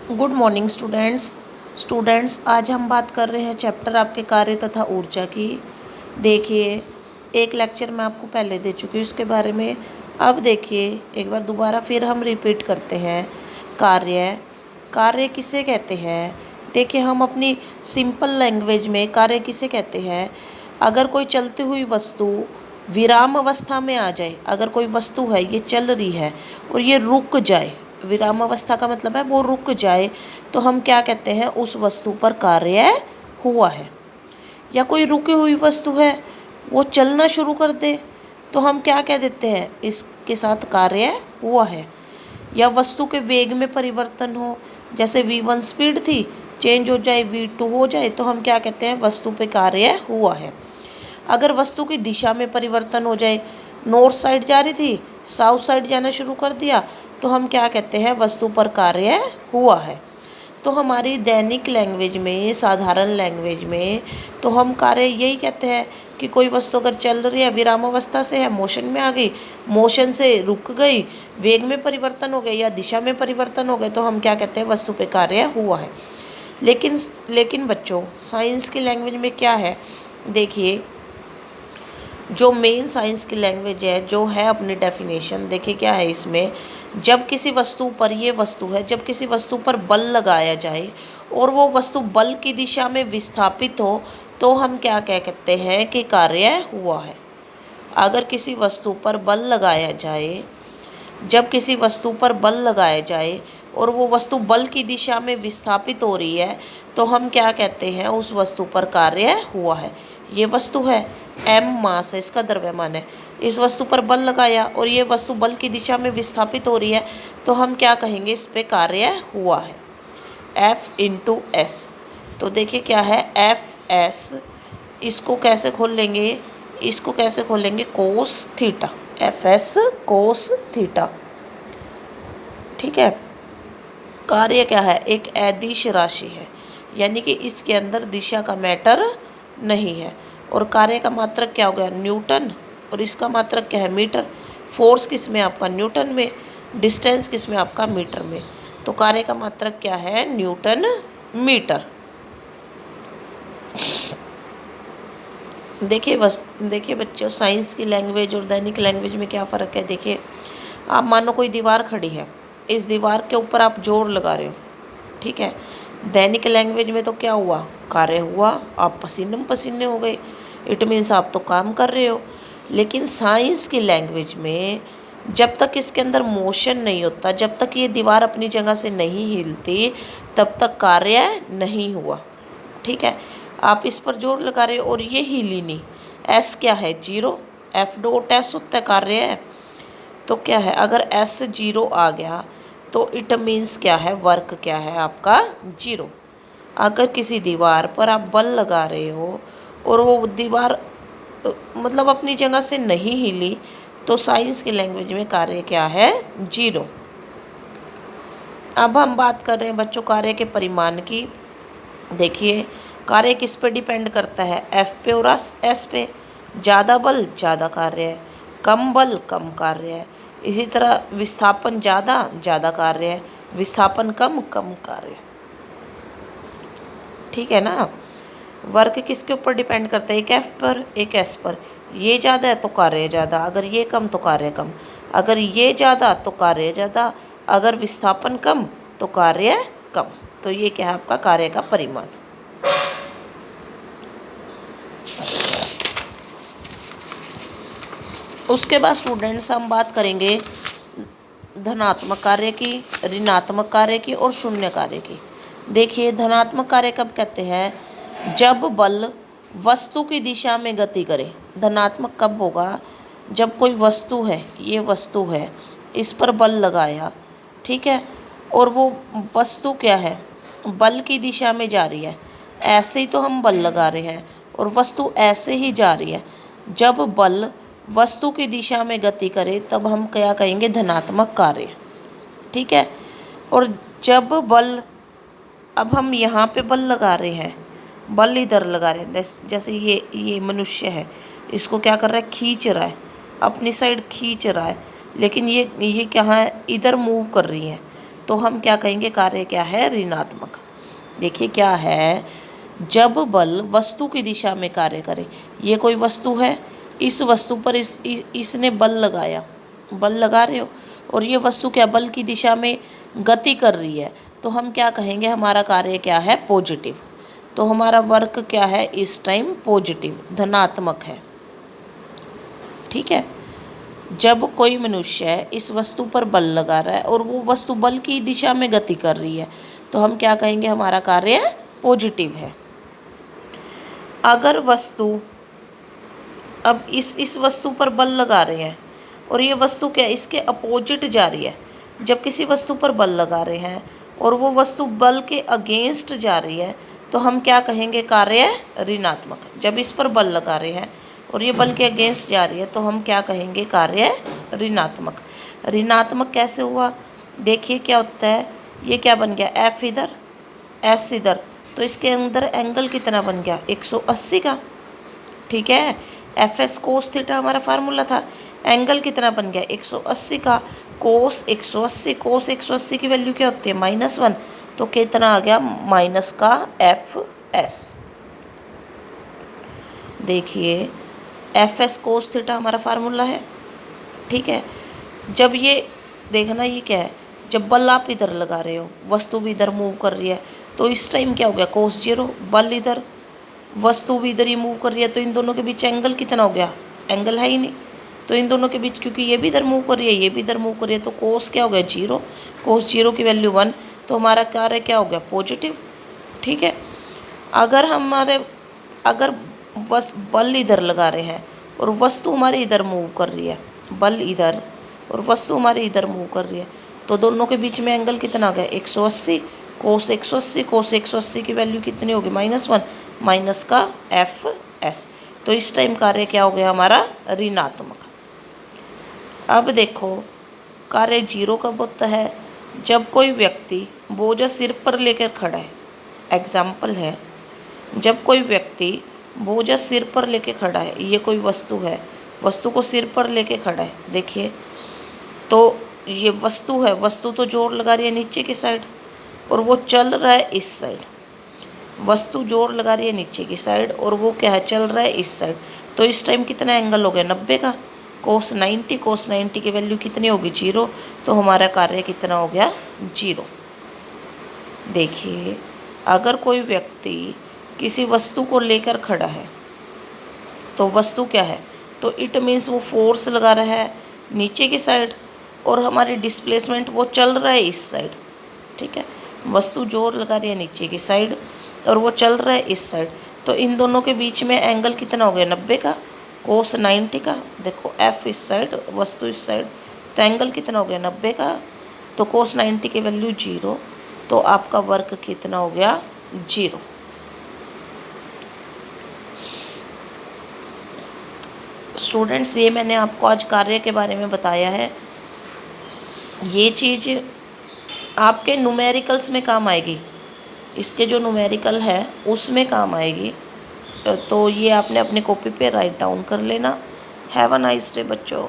Good morning students आज हम बात कर रहे हैं चैप्टर आपके कार्य तथा ऊर्जा की। देखिए, एक लेक्चर मैं आपको पहले दे चुकी हूँ उसके बारे में। अब देखिए, एक बार दोबारा फिर हम रिपीट करते हैं। कार्य कार्य किसे कहते हैं? देखिए, हम अपनी सिंपल लैंग्वेज में कार्य किसे कहते हैं? अगर कोई चलती हुई वस्तु विराम अवस्था में आ जाए, अगर कोई वस्तु है ये चल रही है और ये रुक जाए, विराम अवस्था का मतलब है वो रुक जाए, तो हम क्या कहते हैं? उस वस्तु पर कार्य हुआ है। या कोई रुकी हुई वस्तु है वो चलना शुरू कर दे, तो हम क्या कह देते हैं? इसके साथ कार्य हुआ है। या वस्तु के वेग में परिवर्तन हो, जैसे v1 स्पीड थी, चेंज हो जाए v2 हो जाए, तो हम क्या कहते हैं? वस्तु पे कार्य हुआ है। अगर वस्तु की दिशा में परिवर्तन हो जाए, नॉर्थ साइड जा रही थी, साउथ साइड जाना शुरू कर दिया, तो हम क्या कहते हैं? वस्तु पर कार्य हुआ है। तो हमारी दैनिक लैंग्वेज में, साधारण लैंग्वेज में, तो हम कार्य यही कहते हैं कि कोई वस्तु अगर चल रही है, विराम अवस्था से है, मोशन में आ गई, मोशन से रुक गई, वेग में परिवर्तन हो गया या दिशा में परिवर्तन हो गए, तो हम क्या कहते हैं? वस्तु पे कार्य हुआ है। लेकिन लेकिन बच्चों, साइंस की लैंग्वेज में क्या है? देखिए, जो मेन साइंस की लैंग्वेज है, जो है अपनी डेफिनेशन, देखिए क्या है इसमें। जब किसी वस्तु पर, ये वस्तु है, जब किसी वस्तु पर बल लगाया जाए और वो वस्तु बल की दिशा में विस्थापित हो, तो हम क्या कह सकते हैं कि कार्य हुआ है। अगर किसी वस्तु पर बल लगाया जाए, जब किसी वस्तु पर बल लगाया जाए और वो वस्तु बल की दिशा में विस्थापित हो रही है, तो हम क्या कहते हैं? उस वस्तु पर कार्य हुआ है। ये वस्तु है, m मास है, इसका द्रव्यमान है। इस वस्तु पर बल लगाया और ये वस्तु बल की दिशा में विस्थापित हो रही है, तो हम क्या कहेंगे? इस पे कार्य हुआ है, F इंटू एस। तो देखिए क्या है, एफ एस। इसको कैसे खोल लेंगे? इसको कैसे खोलेंगे? Cos theta, F S cos theta. ठीक है। कार्य क्या है? एक अदिश राशि है, यानी कि इसके अंदर दिशा का मैटर नहीं है। और कार्य का मात्रक क्या हो गया? न्यूटन। और इसका मात्रक क्या है? मीटर। फोर्स किस में? आपका न्यूटन में। डिस्टेंस किस में? आपका मीटर में। तो कार्य का मात्रक क्या है? Newton metre. देखिए बच्चों, साइंस की लैंग्वेज और दैनिक लैंग्वेज में क्या फ़र्क है? देखिए, आप मानो कोई दीवार खड़ी है, इस दीवार के ऊपर आप जोर लगा रहे हो, ठीक है। दैनिक लैंग्वेज में तो क्या हुआ? कार्य हुआ, आप पसीने पसीने हो गए, इट मीन्स आप तो काम कर रहे हो। लेकिन साइंस की लैंग्वेज में जब तक इसके अंदर मोशन नहीं होता, जब तक ये दीवार अपनी जगह से नहीं हिलती, तब तक कार्य नहीं हुआ। ठीक है। आप इस पर जोर लगा रहे हो और ये हिली नहीं, एस क्या है? जीरो। एफ डॉट एस होता है कार्य है। तो क्या है? अगर एस जीरो आ गया तो इट मीन्स क्या है? वर्क क्या है आपका? जीरो। अगर किसी दीवार पर आप बल लगा रहे हो और वो दीवार मतलब अपनी जगह से नहीं हिली, तो साइंस की लैंग्वेज में कार्य क्या है? जीरो। अब हम बात कर रहे हैं बच्चों कार्य के परिमाण की। देखिए, कार्य किस पे डिपेंड करता है? एफ पे और एस पे। ज़्यादा बल ज़्यादा कार्य है, कम बल कम कार्य है। इसी तरह विस्थापन ज़्यादा ज़्यादा कार्य है, विस्थापन कम कम कार्य है। ठीक है ना। वर्क किसके ऊपर डिपेंड करता है? एक एफ पर, एक एस पर। ये ज़्यादा है तो कार्य ज़्यादा, अगर ये कम तो कार्य कम, अगर ये ज़्यादा तो कार्य ज़्यादा, अगर विस्थापन कम तो कार्य कम। तो ये क्या है? आपका कार्य का परिमाण। उसके बाद स्टूडेंट्स हम बात करेंगे धनात्मक कार्य की, ऋणात्मक कार्य की और शून्य कार्य की। देखिए, धनात्मक कार्य कब कहते हैं? जब बल वस्तु की दिशा में गति करे। धनात्मक कब होगा? जब कोई वस्तु है, ये वस्तु है, इस पर बल लगाया, ठीक है, और वो वस्तु क्या है? बल की दिशा में जा रही है। ऐसे ही तो हम बल लगा रहे हैं और वस्तु ऐसे ही जा रही है। जब बल वस्तु की दिशा में गति करे तब हम क्या कहेंगे? धनात्मक कार्य। ठीक है। और जब बल, अब हम यहाँ पे बल लगा रहे हैं, बल इधर लगा रहे हैं, जैसे ये मनुष्य है, इसको क्या कर रहा है? खींच रहा है, अपनी साइड खींच रहा है, लेकिन ये क्या है? इधर मूव कर रही है। तो हम क्या कहेंगे, कार्य क्या है, ऋणात्मक। देखिए क्या है, जब बल वस्तु की दिशा में कार्य करे, ये कोई वस्तु है, इस वस्तु पर इसने बल लगाया, बल लगा रहे हो, और ये वस्तु क्या बल की दिशा में गति कर रही है, तो हम क्या कहेंगे, हमारा कार्य क्या है, पॉजिटिव। तो हमारा वर्क क्या है इस टाइम, पॉजिटिव, धनात्मक है। ठीक है। जब कोई मनुष्य इस वस्तु पर बल लगा रहा है और वो वस्तु बल की दिशा में गति कर रही है, तो हम क्या कहेंगे, हमारा कार्य पॉजिटिव है। अगर वस्तु अब इस वस्तु पर बल लगा रहे हैं और ये वस्तु क्या है, इसके अपोजिट जा रही है। जब किसी वस्तु पर बल लगा रहे हैं और वो वस्तु बल के अगेंस्ट जा रही है, तो हम क्या कहेंगे, कार्य ऋणात्मक। जब इस पर बल लगा रहे हैं और ये बल के अगेंस्ट जा रही है, तो हम क्या कहेंगे, कार्य ऋणात्मक। ऋणात्मक कैसे हुआ, देखिए क्या होता है, ये क्या बन गया, एफ इधर एस इधर, तो इसके अंदर एंगल कितना बन गया, 180 का। ठीक है, एफ एस कोस थीटा हमारा फार्मूला था, एंगल कितना बन गया, 180 का। कोस 180, कोस 180 की वैल्यू क्या होती है, -1, तो कितना आ गया, माइनस का एफ एस। देखिए एफ एस कोस थीटा हमारा फार्मूला है। ठीक है, जब ये देखना, ये क्या है, जब बल आप इधर लगा रहे हो, वस्तु भी इधर मूव कर रही है, तो इस टाइम क्या हो गया, cos 0, बल इधर, वस्तु भी इधर ही मूव कर रही है, तो इन दोनों के बीच एंगल कितना हो गया, एंगल है ही नहीं, तो इन दोनों के बीच, क्योंकि ये भी इधर मूव कर रही है, ये भी इधर मूव कर रही है, तो cos क्या हो गया, 0, cos 0 की वैल्यू 1, तो हमारा कार्य क्या हो गया, पॉजिटिव। ठीक है, अगर बल इधर लगा रहे हैं और वस्तु हमारी इधर मूव कर रही है, बल इधर और वस्तु हमारी इधर मूव कर रही है, तो दोनों के बीच में एंगल कितना आ गया, 180, कोस 180, कोस 180 की वैल्यू कितनी होगी, -1, माइनस का एफ एस। तो इस टाइम कार्य क्या हो गया हमारा, ऋणात्मक। अब देखो कार्य 0 कब होता है, जब कोई व्यक्ति बोझ सिर पर लेकर खड़ा है। एग्जाम्पल है, जब कोई व्यक्ति बोझ सिर पर लेके खड़ा है, ये कोई वस्तु है, वस्तु को सिर पर लेके खड़ा है, देखिए, तो ये वस्तु है, वस्तु तो जोर लगा रही है नीचे की साइड और वो चल रहा है इस साइड। वस्तु जोर लगा रही है नीचे की साइड और वो क्या है, चल रहा है इस साइड, तो इस टाइम कितना एंगल हो गया, 90 का। cos 90 की वैल्यू कितनी होगी, 0, तो हमारा कार्य कितना हो गया, 0। देखिए अगर कोई व्यक्ति किसी वस्तु को लेकर खड़ा है, तो वस्तु क्या है, तो इट मीन्स वो फोर्स लगा रहा है नीचे की साइड और हमारी डिस्प्लेसमेंट, वो चल रहा है इस साइड। ठीक है, वस्तु जोर लगा रही है नीचे की साइड और वो चल रहा है इस साइड, तो इन दोनों के बीच में एंगल कितना हो गया, 90 का। cos 90 का, देखो एफ इस साइड, वस्तु इस साइड, तो एंगल कितना हो गया, 90 का। तो cos 90 की वैल्यू 0, तो आपका वर्क कितना हो गया, 0। स्टूडेंट्स, ये मैंने आपको आज कार्य के बारे में बताया है। ये चीज़ आपके न्यूमेरिकल्स में काम आएगी, इसके जो न्यूमेरिकल है उसमें काम आएगी, तो ये आपने अपनी कॉपी पे राइट डाउन कर लेना। हैव अ नाइस डे बच्चों।